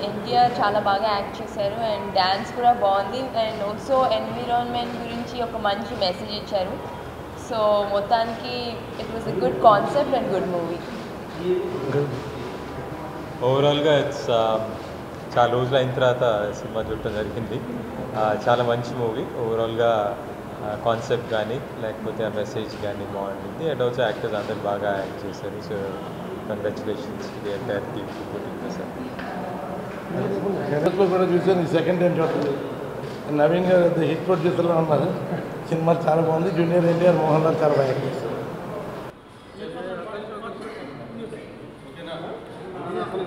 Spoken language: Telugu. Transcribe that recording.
ఎన్టీఆర్ చాలా బాగా యాక్ట్ చేశారు అండ్ డ్యాన్స్ కూడా బాగుంది అండ్ ఆల్సో ఎన్విరాన్మెంట్ గురించి ఒక మంచి మెసేజ్ ఇచ్చారు. సో మొత్తానికి it was a good concept and good movie. ఓవరాల్గా ఇట్స్ చాలా రోజులు అయిన తర్వాత సినిమా చూడటం జరిగింది. చాలా మంచి మూవీ. ఓవరాల్గా కాన్సెప్ట్ కానీ లేకపోతే ఆ మెసేజ్ కానీ బాగుంటుంది. అండ్ ఆల్సో యాక్టర్స్ అందరు బాగా యాక్ట్ చేశారు. So congratulations to the entire team for putting this up. కూడా చూసాను, సెకండ్ టైం చూడండి. నవీన్ గారు హిట్ ప్రొడ్యూసర్లో ఉన్నారు. సినిమా చాలా బాగుంది. జూనియర్ ఎన్టీఆర్ మోహన్ లాల్ చాలా బాగా యాక్ట్ చేశారు.